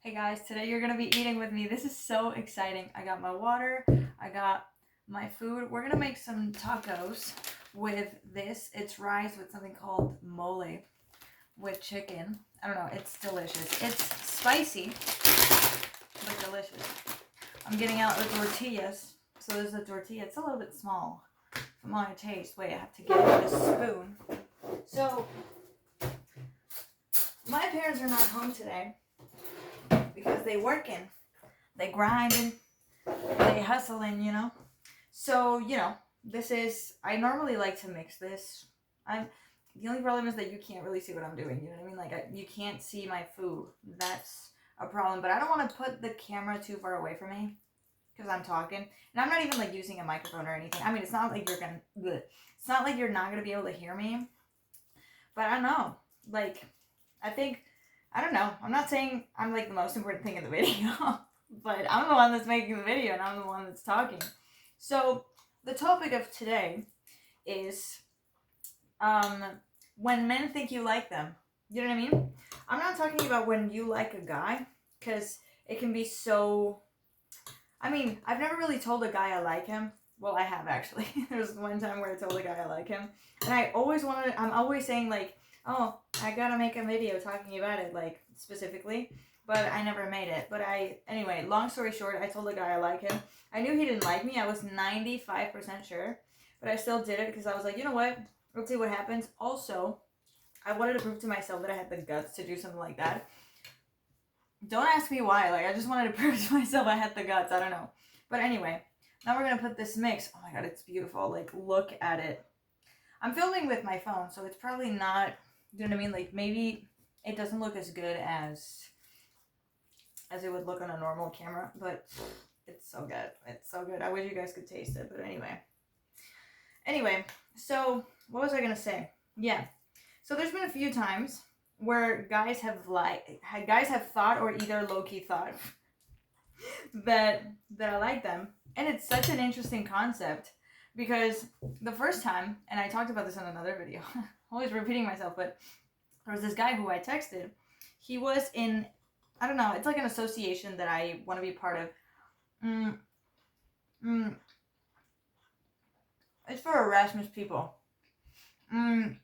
Hey guys, today you're gonna be eating with me. This is so exciting. I got my water, I got my food. We're gonna make some tacos with this. It's rice with something called mole with chicken. I don't know, it's delicious. It's spicy, but delicious. I'm getting out the tortillas. So there's a tortilla. It's a little bit small for my taste. Wait, I have to get a spoon. So my parents are not home today because they working, they grinding, they hustling. So, this is, I normally like to mix this. The only problem is that you can't really see what I'm doing, you know what I mean? Like, you can't see my food. That's a problem, but I don't want to put the camera too far away from me because I'm talking. And I'm not even, like, using a microphone or anything. I mean, it's not like it's not like you're not going to be able to hear me. But I don't know. Like, I don't know. I'm not saying I'm, like, the most important thing in the video. But I'm the one that's making the video and I'm the one that's talking. So, the topic of today is when men think you like them. You know what I mean? I'm not talking about when you like a guy, because it can be so. I mean, I've never really told a guy I like him. Well, I have actually. There was one time where I told a guy I like him, and I'm always saying, like, oh, I gotta make a video talking about it, like, specifically. But I never made it. But anyway, long story short, I told a guy I like him. I knew he didn't like me. I was 95% sure. But I still did it because I was like, you know what? Let's see what happens. Also, I wanted to prove to myself that I had the guts to do something like that. Don't ask me why. Like, I just wanted to prove to myself I had the guts. I don't know. But anyway, now we're going to put this mix. Oh my god, it's beautiful. Like, look at it. I'm filming with my phone, so it's probably not, you know what I mean? Like, maybe it doesn't look as good as it would look on a normal camera, but it's so good. It's so good. I wish you guys could taste it, but anyway, so what was I gonna say? Yeah, so there's been a few times where guys have thought, or either low-key thought that I like them, and it's such an interesting concept because the first time, and I talked about this in another video, always repeating myself, but there was this guy who I texted. He was in, I don't know, it's like an association that I want to be part of. It's for Erasmus people. And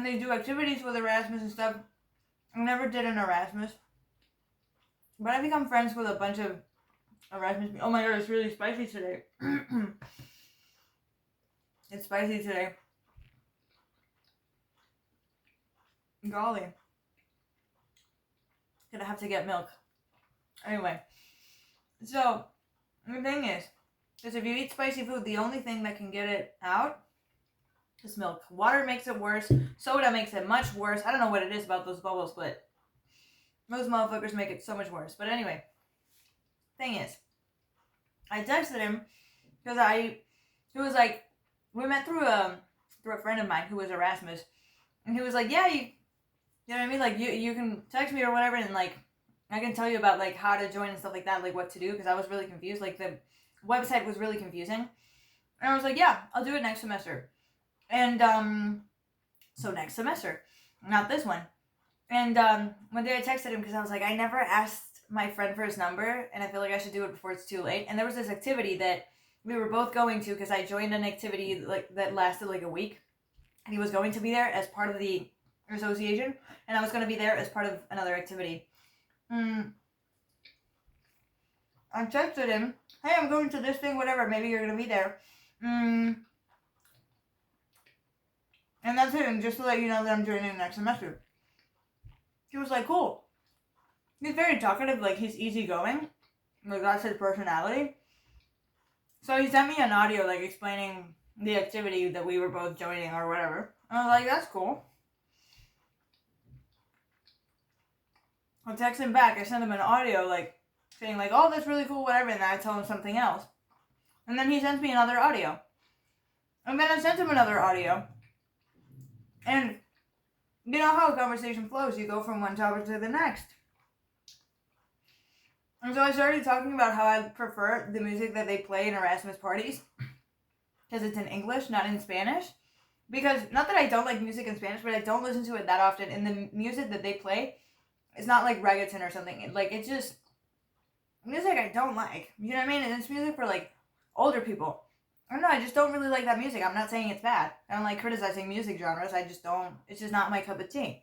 they do activities with Erasmus and stuff. I never did an Erasmus. But I become friends with a bunch of Erasmus people. Oh my god, it's really spicy today. It's spicy today. Golly. Gonna have to get milk. Anyway. So, the thing is if you eat spicy food, the only thing that can get it out is milk. Water makes it worse. Soda makes it much worse. I don't know what it is about those bubbles, but those motherfuckers make it so much worse. But anyway, thing is, I texted him because he was like, we met through a friend of mine who was Erasmus, and he was like, yeah, you know what I mean? Like, you can text me or whatever, and, like, I can tell you about, like, how to join and stuff like that, like, what to do, because I was really confused. Like, the website was really confusing. And I was like, yeah, I'll do it next semester. And, so next semester, not this one. And, one day I texted him because I was like, I never asked my friend for his number, and I feel like I should do it before it's too late. And there was this activity that we were both going to, because I joined an activity, like, that lasted, like, a week. And he was going to be there as part of the association, and I was going to be there as part of another activity. I texted him, hey, I'm going to this thing, whatever, maybe you're going to be there. And that's it, and just to let you know that I'm joining next semester. He was like, cool. He's very talkative, like, he's easygoing. Like, that's his personality. So he sent me an audio, like, explaining the activity that we were both joining or whatever. And I was like, that's cool. I text him back. I sent him an audio, like, saying, like, oh, that's really cool, whatever, and then I tell him something else. And then he sends me another audio. And then I sent him another audio. And you know how a conversation flows. You go from one topic to the next. And so I started talking about how I prefer the music that they play in Erasmus parties. Because it's in English, not in Spanish. Because, not that I don't like music in Spanish, but I don't listen to it that often. And the music that they play It's not like reggaeton or something. Like, it's just music I don't like. You know what I mean? And it's music for, like, older people. I don't know, I just don't really like that music. I'm not saying it's bad. I don't like criticizing music genres. I just don't. It's just not my cup of tea.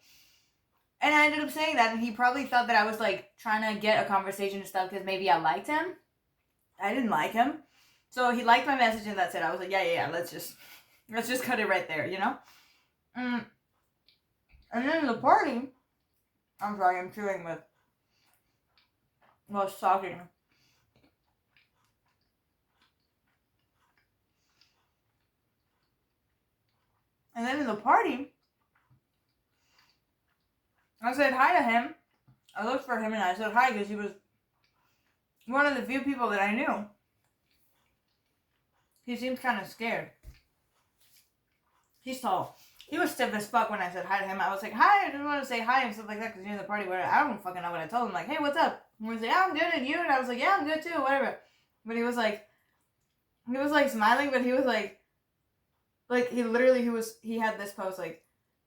And I ended up saying that, and he probably thought that I was, like, trying to get a conversation and stuff because maybe I liked him. I didn't like him. So he liked my message, and that's it. I was like, yeah, let's just cut it right there, you know? And then the party, I'm sorry, I'm chewing with, was talking. And then in the party, I said hi to him. I looked for him and I said hi because he was one of the few people that I knew. He seemed kind of scared. He's tall. He was stiff as fuck when I said hi to him. I was like, hi, I just want to say hi and stuff like that because you're in the party. Where I don't fucking know what I told him. Like, hey, what's up? And he was like, yeah, I'm good, and you? And I was like, yeah, I'm good too, whatever. But he was like smiling, but he was like he had this pose like,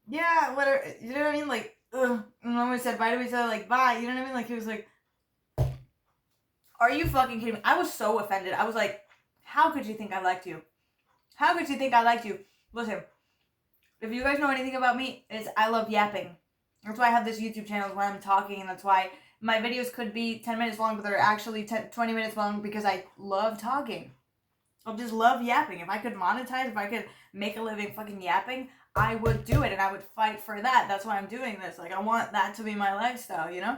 yeah, whatever, you know what I mean? Like, ugh. And when we said bye to each other, like, bye, you know what I mean? Like, he was like, are you fucking kidding me? I was so offended. I was like, how could you think I liked you? How could you think I liked you? Listen, if you guys know anything about me, it's I love yapping. That's why I have this YouTube channel where I'm talking, and that's why my videos could be 10 minutes long, but they're actually 20 minutes long because I love talking. I just love yapping. If I could monetize, if I could make a living fucking yapping, I would do it, and I would fight for that. That's why I'm doing this. Like, I want that to be my lifestyle, you know?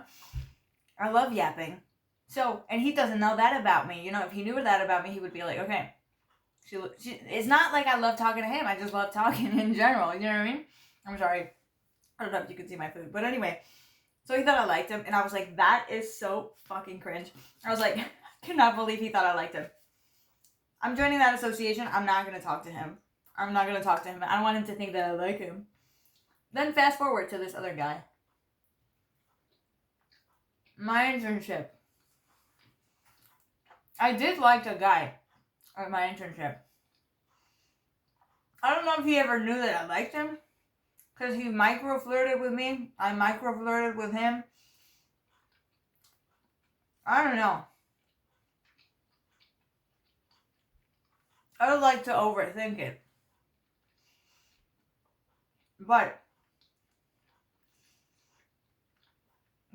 I love yapping. So, and he doesn't know that about me. You know, if he knew that about me, he would be like, okay. It's not like I love talking to him. I just love talking in general. You know what I mean? I'm sorry. I don't know if you can see my food. But anyway, so he thought I liked him. And I was like, that is so fucking cringe. I was like, I cannot believe he thought I liked him. I'm joining that association. I'm not going to talk to him. I don't want him to think that I like him. Then fast forward to this other guy. My internship. I did like the guy at my internship. I don't know if he ever knew that I liked him. Because he micro-flirted with me. I micro-flirted with him. I don't know. I would like to overthink it. But,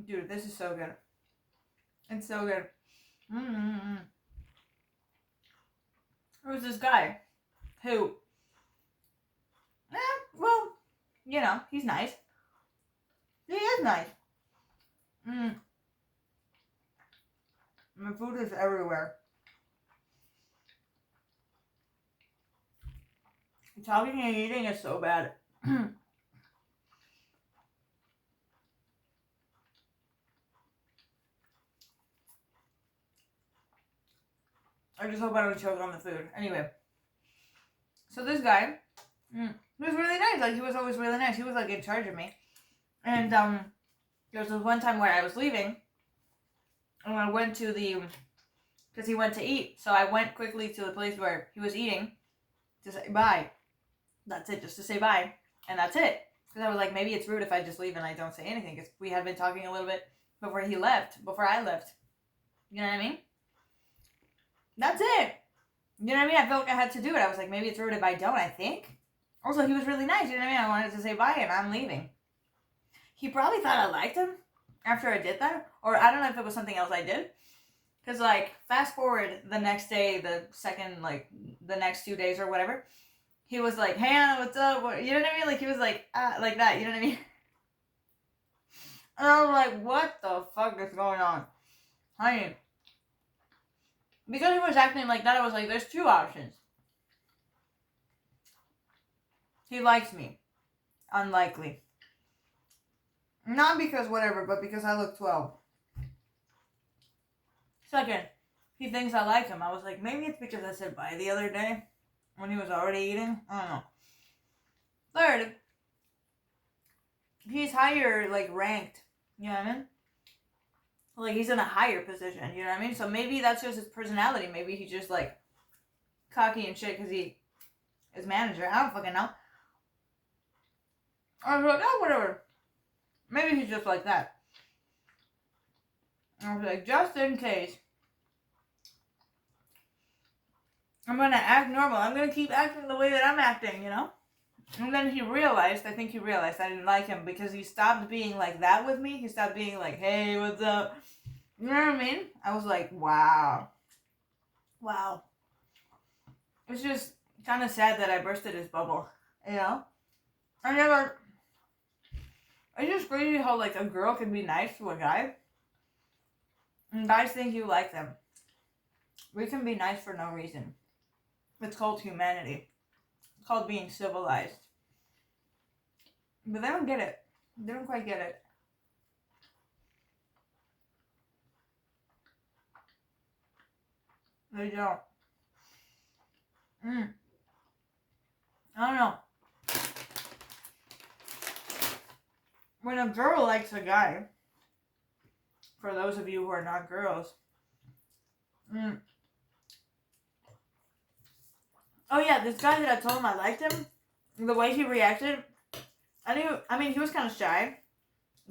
dude, this is so good. It's so good. There was this guy who, well, you know, he's nice. He is nice. My food is everywhere. Talking and eating is so bad. I just hope I don't choke on the food. Anyway. So this guy, he was really nice. Like, he was always really nice. He was, like, in charge of me. And, there was this one time where I was leaving. And I went to because he went to eat. So I went quickly to the place where he was eating to say bye. That's it, just to say bye. And that's it. Because I was like, maybe it's rude if I just leave and I don't say anything. Because we had been talking a little bit before I left. You know what I mean? That's it. You know what I mean? I felt like I had to do it. I was like, maybe it's rude if I don't, I think. Also, he was really nice. You know what I mean? I wanted to say bye and I'm leaving. He probably thought I liked him after I did that. Or I don't know if it was something else I did. Because, like, fast forward the next day, the next 2 days or whatever. He was like, hey, Anna, what's up? You know what I mean? Like, he was like that. You know what I mean? And I was like, what the fuck is going on? Honey. Because he was acting like that, I was like, there's two options. He likes me. Unlikely. Not because whatever, but because I look 12. Second, he thinks I like him. I was like, maybe it's because I said bye the other day when he was already eating. I don't know. Third, he's higher, like, ranked. You know what I mean? Like, he's in a higher position. You know what I mean? So maybe that's just his personality. Maybe he's just, like, cocky and shit because he is manager. I don't fucking know. I was like, oh, whatever. Maybe he's just like that. I was like, just in case, I'm gonna act normal. I'm gonna keep acting the way that I'm acting, you know? And then he realized, I think he realized I didn't like him because he stopped being like that with me. He stopped being like, hey, what's up? You know what I mean? I was like, wow. Wow. It's just kind of sad that I bursted his bubble, you know? I never. It's just crazy how, like, a girl can be nice to a guy, and guys think you like them. We can be nice for no reason. It's called humanity. It's called being civilized. But they don't get it. They don't quite get it. They don't. I don't know. When a girl likes a guy, for those of you who are not girls, oh yeah, this guy that I told him I liked him, the way he reacted, I mean, he was kind of shy,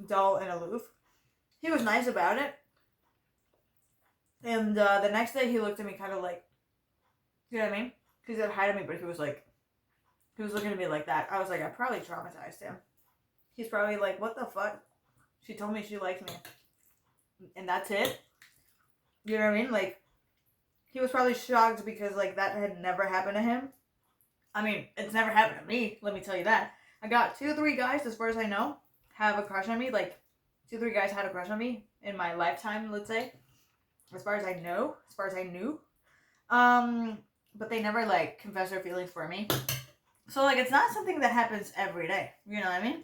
dull, and aloof. He was nice about it. And the next day he looked at me kind of like, you know what I mean? He said hi to me, but he was looking at me like that. I was like, I probably traumatized him. He's probably like, what the fuck? She told me she liked me. And that's it? You know what I mean? Like, he was probably shocked because, like, that had never happened to him. I mean, it's never happened to me, let me tell you that. I got 2 or 3 guys, as far as I know, have a crush on me. Like, 2 or 3 guys had a crush on me in my lifetime, let's say. As far as I know. As far as I knew. But they never, like, confessed their feelings for me. So, like, it's not something that happens every day. You know what I mean?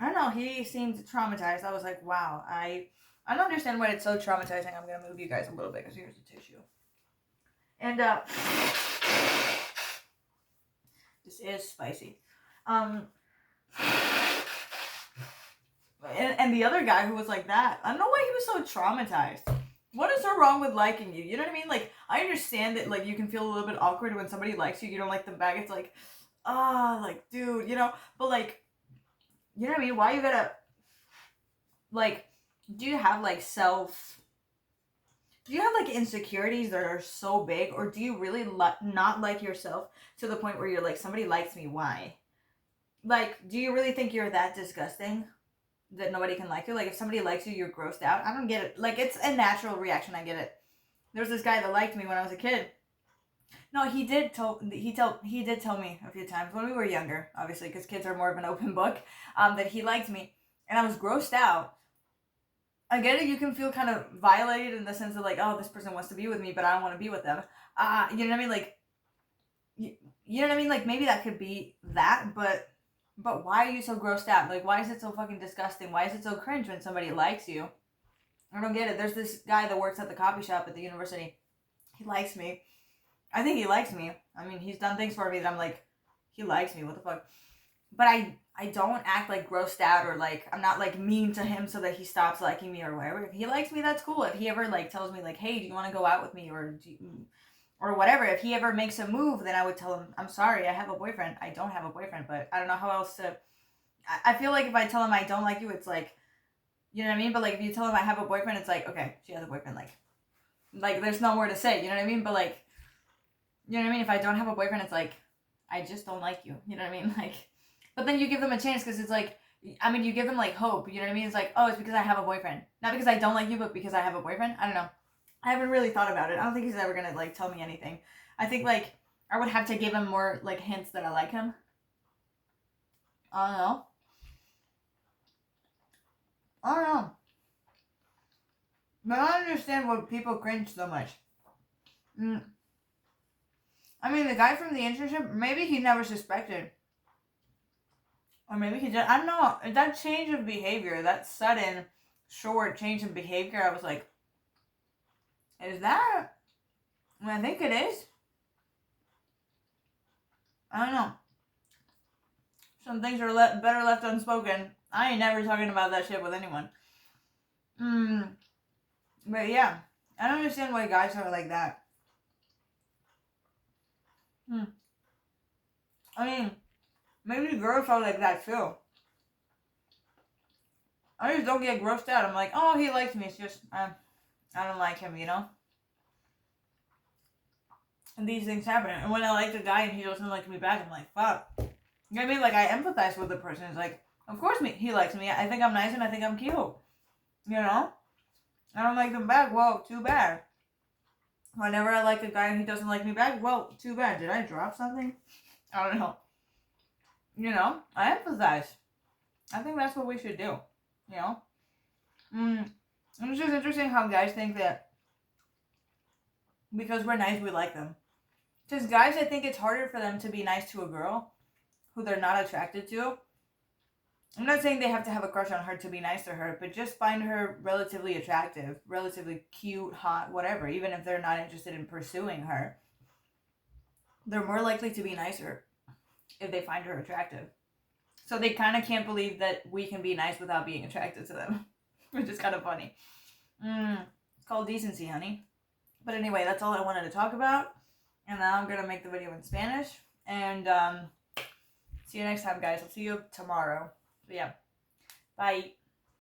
I don't know. He seemed traumatized. I was like, wow. I don't understand why it's so traumatizing. I'm going to move you guys a little bit because here's the tissue. And, this is spicy. And the other guy who was like that, I don't know why he was so traumatized. What is so wrong with liking you? You know what I mean? Like, I understand that, like, you can feel a little bit awkward when somebody likes you, you don't like them back. It's like, like, dude, you know? But, like, you know what I mean? Why you gotta, like, do you have, like, insecurities that are so big? Or do you really not like yourself to the point where you're like, somebody likes me, why? Like, do you really think you're that disgusting that nobody can like you? Like, if somebody likes you, you're grossed out? I don't get it. Like, it's a natural reaction. I get it. There's this guy that liked me when I was a kid. No, he did tell me a few times when we were younger, obviously, because kids are more of an open book, that he liked me, and I was grossed out. I get it. You can feel kind of violated in the sense of like, oh, this person wants to be with me, but I don't want to be with them. You know what I mean? Like, you know what I mean? Like, maybe that could be that, but why are you so grossed out? Like, why is it so fucking disgusting? Why is it so cringe when somebody likes you? I don't get it. There's this guy that works at the coffee shop at the university. He likes me. I think he likes me. I mean, he's done things for me that I'm like, he likes me. What the fuck? But I don't act like grossed out or like I'm not like mean to him so that he stops liking me or whatever. If he likes me, that's cool. If he ever like tells me like, hey, do you want to go out with me or whatever. If he ever makes a move, then I would tell him, I'm sorry, I have a boyfriend. I don't have a boyfriend, but I don't know how else to. I feel like if I tell him I don't like you, it's like, you know what I mean? But like if you tell him I have a boyfriend, it's like, okay, she has a boyfriend. Like there's no more to say. You know what I mean? But like, you know what I mean? If I don't have a boyfriend, it's like, I just don't like you. You know what I mean? Like, but then you give them a chance because it's like, I mean, you give them like hope. You know what I mean? It's like, oh, it's because I have a boyfriend, not because I don't like you, but because I have a boyfriend. I don't know. I haven't really thought about it. I don't think he's ever gonna like tell me anything. I think like I would have to give him more like hints that I like him. I don't know. I don't know. But I don't understand why people cringe so much. I mean, the guy from the internship, maybe he never suspected. Or maybe he just, I don't know. That change of behavior, that sudden, short change in behavior, I was like, is that? I think it is. I don't know. Some things are better left unspoken. I ain't never talking about that shit with anyone. But yeah, I don't understand why guys are like that. I mean, maybe girls are like that too. I just don't get grossed out. I'm like, oh, he likes me. It's just, I don't like him, you know? And these things happen. And when I like a guy and he doesn't like me back, I'm like, fuck. You know what I mean? Like, I empathize with the person. It's like, of course he likes me. I think I'm nice and I think I'm cute. You know? I don't like them back. Well, too bad. Whenever I like a guy and he doesn't like me back, well, too bad. Did I drop something? I don't know. You know? I empathize. I think that's what we should do. You know? And it's just interesting how guys think that because we're nice, we like them. Because guys, I think it's harder for them to be nice to a girl who they're not attracted to. I'm not saying they have to have a crush on her to be nice to her, but just find her relatively attractive, relatively cute, hot, whatever. Even if they're not interested in pursuing her, they're more likely to be nicer if they find her attractive. So they kind of can't believe that we can be nice without being attracted to them, which is kind of funny. It's called decency, honey. But anyway, that's all I wanted to talk about. And now I'm going to make the video in Spanish. And see you next time, guys. I'll see you tomorrow. But yeah. Bye.